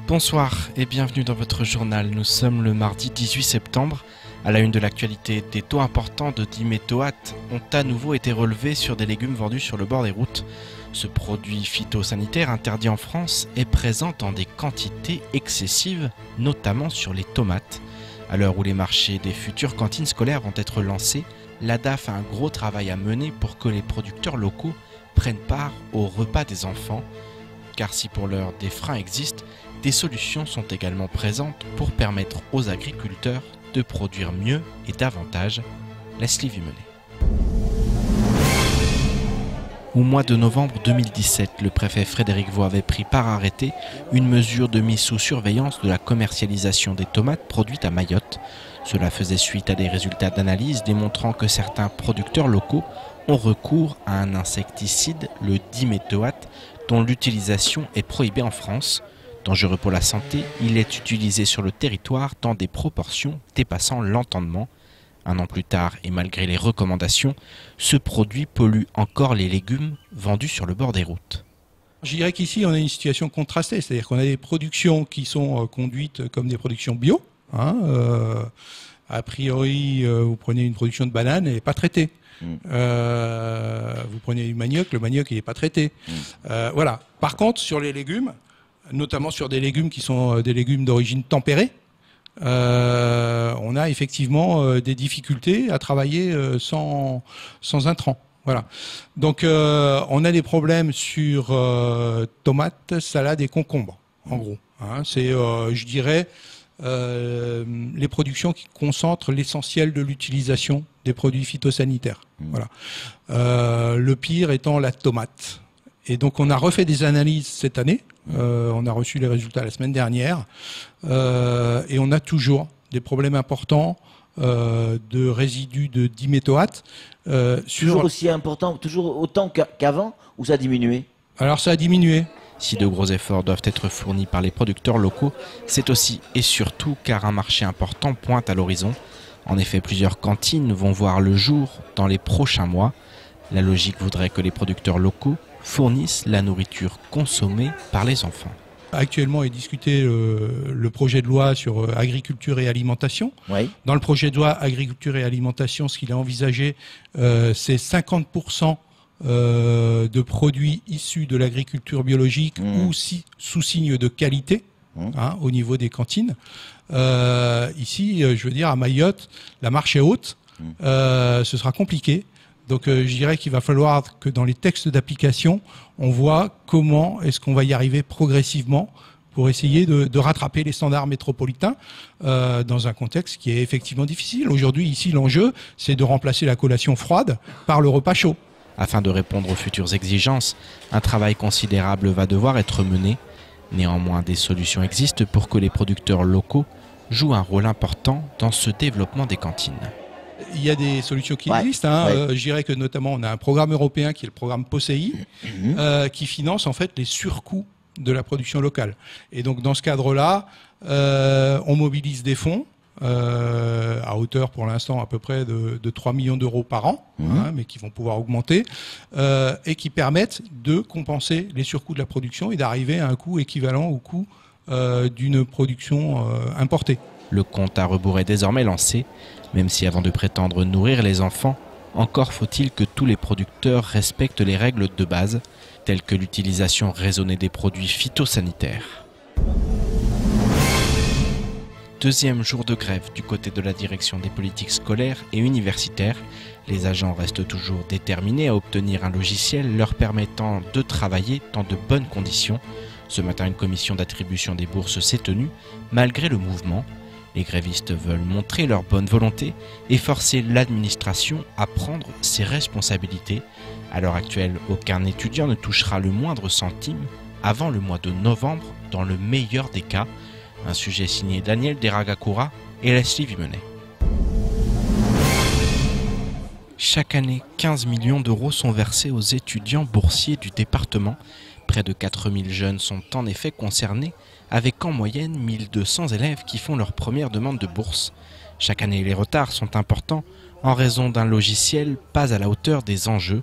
Bonsoir et bienvenue dans votre journal. Nous sommes le mardi 18 septembre. À la une de l'actualité, des taux importants de diméthoate ont à nouveau été relevés sur des légumes vendus sur le bord des routes. Ce produit phytosanitaire interdit en France est présent dans des quantités excessives, notamment sur les tomates. À l'heure où les marchés des futures cantines scolaires vont être lancés, l'ADAF a un gros travail à mener pour que les producteurs locaux prennent part au repas des enfants. Car si pour l'heure des freins existent, des solutions sont également présentes pour permettre aux agriculteurs de produire mieux et davantage. Leslie Vimenet. Au mois de novembre 2017, le préfet Frédéric Vaux avait pris par arrêté une mesure de mise sous surveillance de la commercialisation des tomates produites à Mayotte. Cela faisait suite à des résultats d'analyse démontrant que certains producteurs locaux ont recours à un insecticide, le diméthoate, dont l'utilisation est prohibée en France. Dangereux pour la santé, il est utilisé sur le territoire dans des proportions dépassant l'entendement. Un an plus tard, et malgré les recommandations, ce produit pollue encore les légumes vendus sur le bord des routes. Je dirais qu'ici, on a une situation contrastée, c'est-à-dire qu'on a des productions qui sont conduites comme des productions bio. A priori, vous prenez une production de banane, elle n'est pas traitée. Vous prenez du manioc, le manioc, il n'est pas traité. Voilà. Par contre, sur les légumes, notamment sur des légumes qui sont des légumes d'origine tempérée, on a effectivement des difficultés à travailler sans intrants. Voilà. Donc on a des problèmes sur tomates, salades et concombres, en gros. C'est, je dirais, les productions qui concentrent l'essentiel de l'utilisation des produits phytosanitaires. Voilà. Le pire étant la tomate. Et donc on a refait des analyses cette année. On a reçu les résultats la semaine dernière. Et on a toujours des problèmes importants de résidus de diméthoate. Toujours aussi important, toujours autant qu'avant, ou ça a diminué? Alors ça a diminué. Si de gros efforts doivent être fournis par les producteurs locaux, c'est aussi et surtout car un marché important pointe à l'horizon. En effet, plusieurs cantines vont voir le jour dans les prochains mois. La logique voudrait que les producteurs locaux fournissent la nourriture consommée par les enfants. Actuellement est discuté le projet de loi sur agriculture et alimentation. Oui. Dans le projet de loi agriculture et alimentation, ce qu'il a envisagé, c'est 50% de produits issus de l'agriculture biologique ou sous signe de qualité au niveau des cantines. Ici, je veux dire, à Mayotte, la marche est haute, ce sera compliqué. Donc je dirais qu'il va falloir que dans les textes d'application, on voit comment est-ce qu'on va y arriver progressivement pour essayer de rattraper les standards métropolitains dans un contexte qui est effectivement difficile. Aujourd'hui, ici, l'enjeu, c'est de remplacer la collation froide par le repas chaud. Afin de répondre aux futures exigences, un travail considérable va devoir être mené. Néanmoins, des solutions existent pour que les producteurs locaux jouent un rôle important dans ce développement des cantines. Il y a des solutions qui existent. Je dirais que notamment on a un programme européen qui est le programme POSEI qui finance en fait les surcoûts de la production locale. Et donc dans ce cadre-là, on mobilise des fonds à hauteur pour l'instant à peu près de 3 millions d'euros par an, mais qui vont pouvoir augmenter, et qui permettent de compenser les surcoûts de la production et d'arriver à un coût équivalent au coût d'une production importée. Le compte à rebours est désormais lancé, même si avant de prétendre nourrir les enfants, encore faut-il que tous les producteurs respectent les règles de base, telles que l'utilisation raisonnée des produits phytosanitaires. Deuxième jour de grève du côté de la direction des politiques scolaires et universitaires. Les agents restent toujours déterminés à obtenir un logiciel leur permettant de travailler dans de bonnes conditions. Ce matin, une commission d'attribution des bourses s'est tenue, malgré le mouvement. Les grévistes veulent montrer leur bonne volonté et forcer l'administration à prendre ses responsabilités. À l'heure actuelle, aucun étudiant ne touchera le moindre centime avant le mois de novembre, dans le meilleur des cas. Un sujet signé Daniel Deragakura et Leslie Vimenet. Chaque année, 15 millions d'euros sont versés aux étudiants boursiers du département. Près de 4000 jeunes sont en effet concernés, avec en moyenne 1200 élèves qui font leur première demande de bourse. Chaque année, les retards sont importants en raison d'un logiciel pas à la hauteur des enjeux.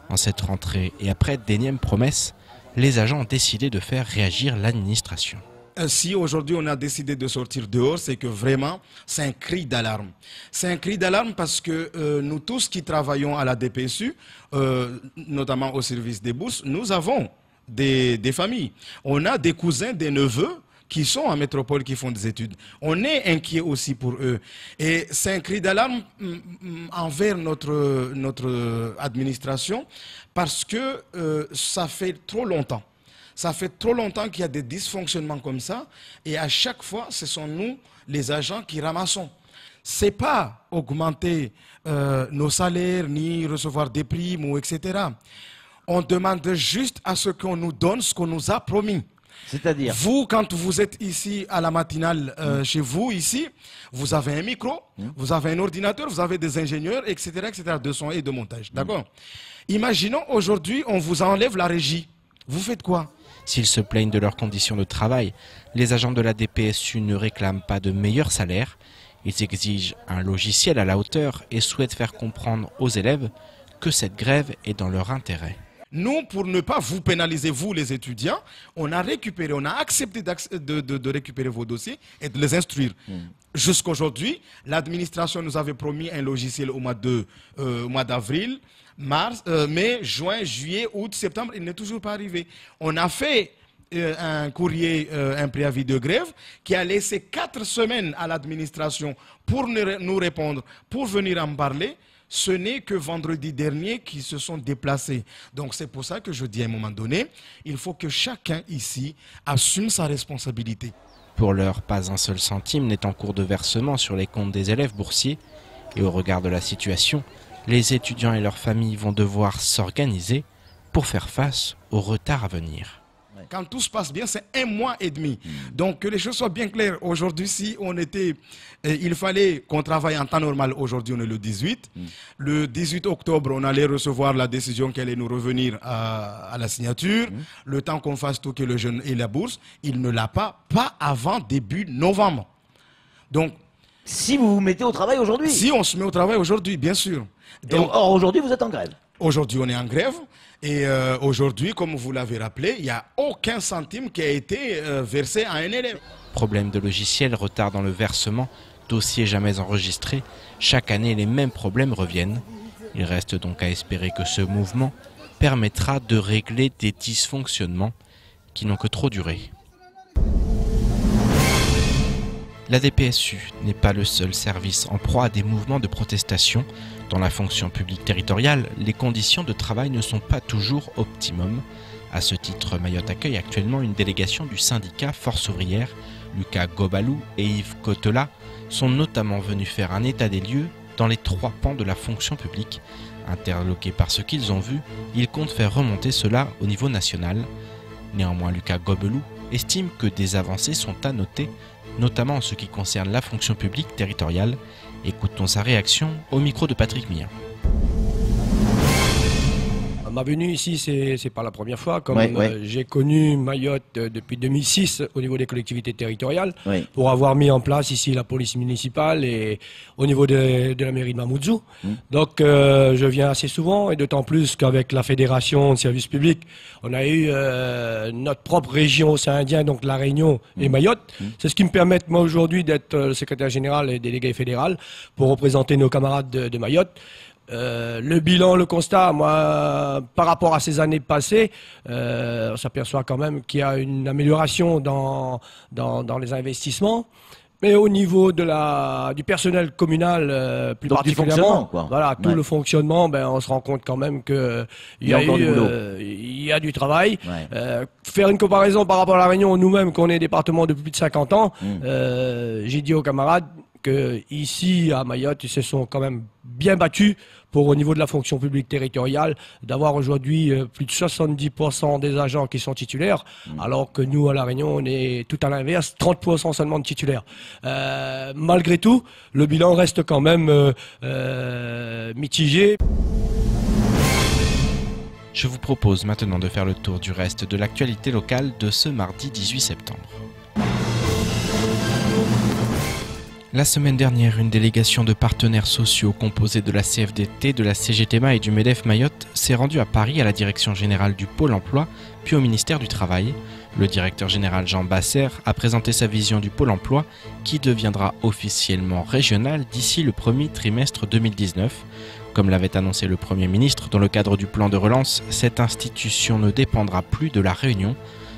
En cette rentrée et après d'énièmes promesses, les agents ont décidé de faire réagir l'administration. si aujourd'hui on a décidé de sortir dehors, c'est que vraiment, c'est un cri d'alarme. C'est un cri d'alarme parce que nous tous qui travaillons à la DPSU, notamment au service des bourses, nous avons des familles. On a des cousins, des neveux qui sont en métropole, qui font des études. On est inquiet aussi pour eux. Et c'est un cri d'alarme envers notre administration parce que ça fait trop longtemps. Ça fait trop longtemps qu'il y a des dysfonctionnements comme ça. Et à chaque fois, ce sont nous, les agents, qui ramassons. Ce n'est pas augmenter nos salaires, ni recevoir des primes, ou etc. On demande juste à ce qu'on nous donne ce qu'on nous a promis. C'est-à-dire? Vous, quand vous êtes ici à la matinale, chez vous, ici, vous avez un micro, vous avez un ordinateur, vous avez des ingénieurs, etc., de son et de montage. D'accord? Imaginons aujourd'hui, on vous enlève la régie. Vous faites quoi? S'ils se plaignent de leurs conditions de travail, les agents de la DPSU ne réclament pas de meilleurs salaires. Ils exigent un logiciel à la hauteur et souhaitent faire comprendre aux élèves que cette grève est dans leur intérêt. Nous, pour ne pas vous pénaliser, vous les étudiants, on a accepté de récupérer vos dossiers et de les instruire. Jusqu'aujourd'hui, l'administration nous avait promis un logiciel au mois d'avril, mai, juin, juillet, août, septembre. Il n'est toujours pas arrivé. On a fait un courrier, un préavis de grève qui a laissé 4 semaines à l'administration pour nous répondre, pour venir en parler. Ce n'est que vendredi dernier qu'ils se sont déplacés. Donc c'est pour ça que je dis à un moment donné, il faut que chacun ici assume sa responsabilité. Pour l'heure, pas un seul centime n'est en cours de versement sur les comptes des élèves boursiers. Et au regard de la situation, les étudiants et leurs familles vont devoir s'organiser pour faire face au retard à venir. Quand tout se passe bien, c'est 1 mois et demi. Donc que les choses soient bien claires. Aujourd'hui, si on était, il fallait qu'on travaille en temps normal. Aujourd'hui, on est le 18. Le 18 octobre, on allait recevoir la décision qu'elle allait nous revenir à la signature. Le temps qu'on fasse tout, que le jeune ait la bourse, il ne l'a pas avant début novembre. Donc, si vous vous mettez au travail aujourd'hui? Si on se met au travail aujourd'hui, bien sûr. Donc, or, aujourd'hui, vous êtes en grève? Aujourd'hui, on est en grève. Et aujourd'hui, comme vous l'avez rappelé, il n'y a aucun centime qui a été versé à un élève. Problème de logiciel, retard dans le versement, dossier jamais enregistré. Chaque année, les mêmes problèmes reviennent. Il reste donc à espérer que ce mouvement permettra de régler des dysfonctionnements qui n'ont que trop duré. La DPSU n'est pas le seul service en proie à des mouvements de protestation. Dans la fonction publique territoriale, les conditions de travail ne sont pas toujours optimum. À ce titre, Mayotte accueille actuellement une délégation du syndicat Force Ouvrière. Lucas Gobalou et Yves Cotela sont notamment venus faire un état des lieux dans les 3 pans de la fonction publique. Interloqués par ce qu'ils ont vu, ils comptent faire remonter cela au niveau national. Néanmoins, Lucas Gobalou estime que des avancées sont à noter, notamment en ce qui concerne la fonction publique territoriale. Écoutons sa réaction au micro de Patrick Millon. Ma venue ici, c'est pas la première fois. Comme j'ai connu Mayotte depuis 2006 au niveau des collectivités territoriales, pour avoir mis en place ici la police municipale et au niveau de la mairie de Mamoudzou. Donc je viens assez souvent, et d'autant plus qu'avec la fédération de services publics, on a eu notre propre région océan Indien, donc la Réunion et Mayotte. C'est ce qui me permet moi aujourd'hui d'être le secrétaire général et délégué fédéral pour représenter nos camarades de Mayotte. Le bilan, le constat, moi, par rapport à ces années passées, on s'aperçoit quand même qu'il y a une amélioration dans les investissements. Mais au niveau du personnel communal, plus particulièrement, voilà, tout le fonctionnement, on se rend compte quand même que il y a du travail. Faire une comparaison par rapport à la Réunion, nous-mêmes, qu'on est département de plus de 50 ans, j'ai dit aux camarades que ici à Mayotte, ils se sont quand même bien battus pour, au niveau de la fonction publique territoriale, d'avoir aujourd'hui plus de 70% des agents qui sont titulaires, alors que nous à La Réunion, on est tout à l'inverse, 30% seulement de titulaires. Malgré tout, le bilan reste quand même mitigé. Je vous propose maintenant de faire le tour du reste de l'actualité locale de ce mardi 18 septembre. La semaine dernière, une délégation de partenaires sociaux composée de la CFDT, de la CGTMA et du MEDEF Mayotte s'est rendue à Paris à la direction générale du Pôle emploi, puis au ministère du Travail. Le directeur général Jean Basser a présenté sa vision du pôle emploi qui deviendra officiellement régional d'ici le premier trimestre 2019. Comme l'avait annoncé le Premier ministre dans le cadre du plan de relance, cette institution ne dépendra plus de la Réunion.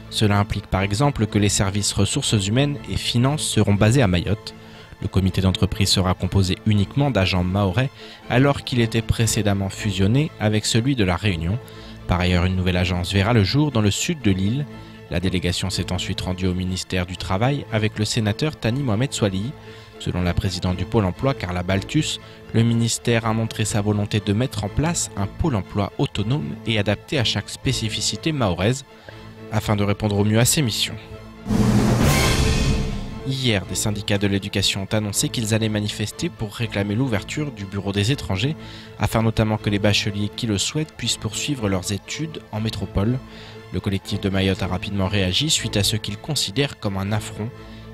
Cela implique par exemple que les services ressources humaines et finances seront basés à Mayotte. Le comité d'entreprise sera composé uniquement d'agents mahorais alors qu'il était précédemment fusionné avec celui de la Réunion. Par ailleurs, une nouvelle agence verra le jour dans le sud de l'île. La délégation s'est ensuite rendue au ministère du Travail avec le sénateur Thani Mohamed Soilihi. Selon la présidente du Pôle emploi, Carla Baltus, le ministère a montré sa volonté de mettre en place un pôle emploi autonome et adapté à chaque spécificité mahoraise afin de répondre au mieux à ses missions. Hier, des syndicats de l'éducation ont annoncé qu'ils allaient manifester pour réclamer l'ouverture du bureau des étrangers, afin notamment que les bacheliers qui le souhaitent puissent poursuivre leurs études en métropole. Le collectif de Mayotte a rapidement réagi suite à ce qu'il considère comme un affront.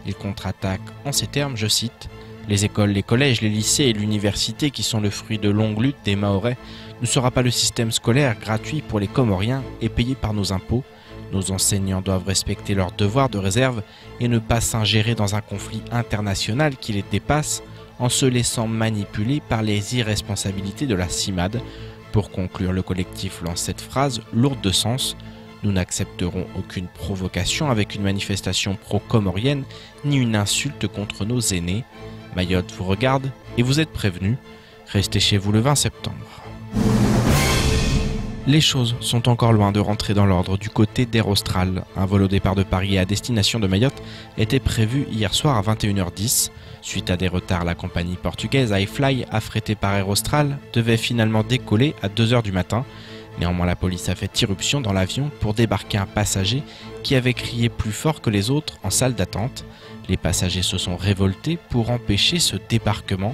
Il contre-attaque en ces termes, je cite, « Les écoles, les collèges, les lycées et l'université qui sont le fruit de longues luttes des Mahorais ne sera pas le système scolaire gratuit pour les Comoriens et payé par nos impôts. Nos enseignants doivent respecter leurs devoirs de réserve et ne pas s'ingérer dans un conflit international qui les dépasse en se laissant manipuler par les irresponsabilités de la CIMAD. » Pour conclure, le collectif lance cette phrase lourde de sens. Nous n'accepterons aucune provocation avec une manifestation pro-comorienne ni une insulte contre nos aînés. Mayotte vous regarde et vous êtes prévenus. Restez chez vous le 20 septembre. Les choses sont encore loin de rentrer dans l'ordre du côté d'Air Austral. Un vol au départ de Paris et à destination de Mayotte était prévu hier soir à 21h10. Suite à des retards, la compagnie portugaise iFly, affrétée par Air Austral, devait finalement décoller à 2h du matin. Néanmoins, la police a fait irruption dans l'avion pour débarquer un passager qui avait crié plus fort que les autres en salle d'attente. Les passagers se sont révoltés pour empêcher ce débarquement.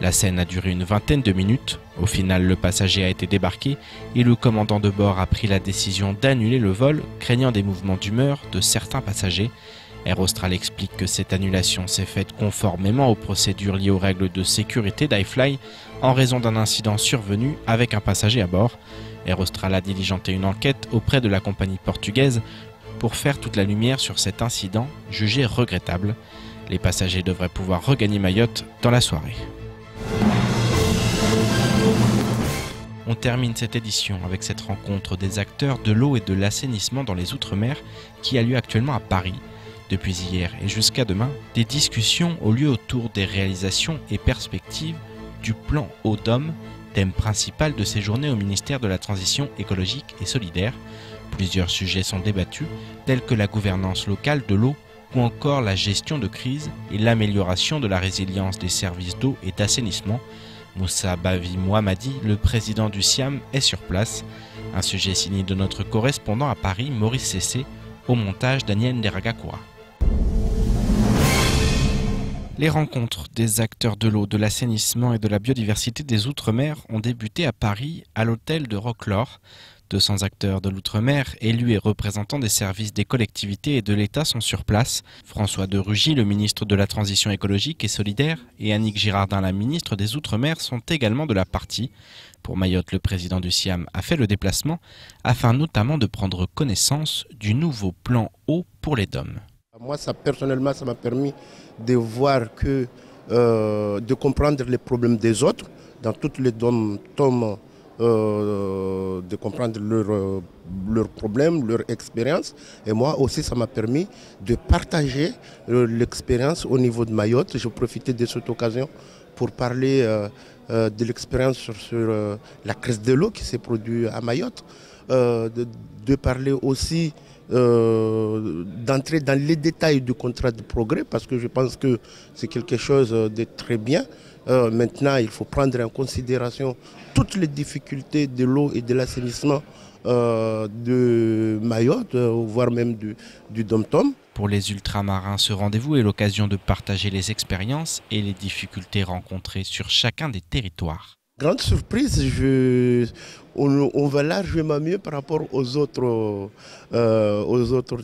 La scène a duré une vingtaine de minutes. Au final, le passager a été débarqué et le commandant de bord a pris la décision d'annuler le vol, craignant des mouvements d'humeur de certains passagers. Air Austral explique que cette annulation s'est faite conformément aux procédures liées aux règles de sécurité d'iFly en raison d'un incident survenu avec un passager à bord. Air Austral a diligenté une enquête auprès de la compagnie portugaise pour faire toute la lumière sur cet incident jugé regrettable. Les passagers devraient pouvoir regagner Mayotte dans la soirée. On termine cette édition avec cette rencontre des acteurs de l'eau et de l'assainissement dans les Outre-mer qui a lieu actuellement à Paris. Depuis hier et jusqu'à demain, des discussions ont lieu autour des réalisations et perspectives du plan Eau-Dôme, thème principal de ces journées au ministère de la Transition écologique et solidaire. Plusieurs sujets sont débattus, tels que la gouvernance locale de l'eau ou encore la gestion de crise et l'amélioration de la résilience des services d'eau et d'assainissement. Moussa Bavi Mohamadi, le président du SIAM, est sur place. Un sujet signé de notre correspondant à Paris, Maurice Cessé, au montage Daniel Nderagakura. Les rencontres des acteurs de l'eau, de l'assainissement et de la biodiversité des Outre-mer ont débuté à Paris, à l'hôtel de Roquelaure. 200 acteurs de l'Outre-mer, élus et représentants des services des collectivités et de l'État sont sur place. François de Rugy, le ministre de la Transition écologique et solidaire, et Annick Girardin, la ministre des Outre-mer, sont également de la partie. Pour Mayotte, le président du SIAM a fait le déplacement, afin notamment de prendre connaissance du nouveau plan eau pour les DOM. Moi, personnellement, ça m'a permis de voir de comprendre les problèmes des autres dans toutes les DOM, de comprendre leurs problèmes, leur expérience. Et moi aussi, ça m'a permis de partager l'expérience au niveau de Mayotte. Je profitais de cette occasion pour parler de l'expérience sur la crise de l'eau qui s'est produite à Mayotte, de parler aussi d'entrer dans les détails du contrat de progrès parce que je pense que c'est quelque chose de très bien. Maintenant, il faut prendre en considération toutes les difficultés de l'eau et de l'assainissement de Mayotte, voire même du Dom-Tom. Pour les ultramarins, ce rendez-vous est l'occasion de partager les expériences et les difficultés rencontrées sur chacun des territoires. Grande surprise, on va largement mieux par rapport aux autres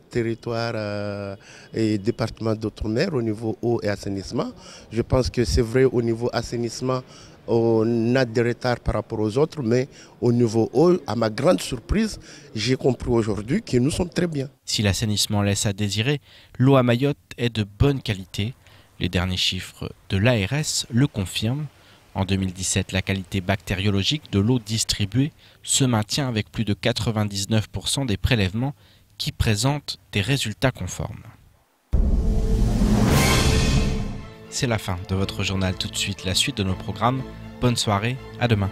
territoires et départements d'outre-mer au niveau eau et assainissement. Je pense que c'est vrai au niveau assainissement, on a des retards par rapport aux autres, mais au niveau eau, à ma grande surprise, j'ai compris aujourd'hui que nous sommes très bien. Si l'assainissement laisse à désirer, l'eau à Mayotte est de bonne qualité. Les derniers chiffres de l'ARS le confirment. En 2017, la qualité bactériologique de l'eau distribuée se maintient avec plus de 99% des prélèvements qui présentent des résultats conformes. C'est la fin de votre journal. Tout de suite, la suite de nos programmes. Bonne soirée, à demain.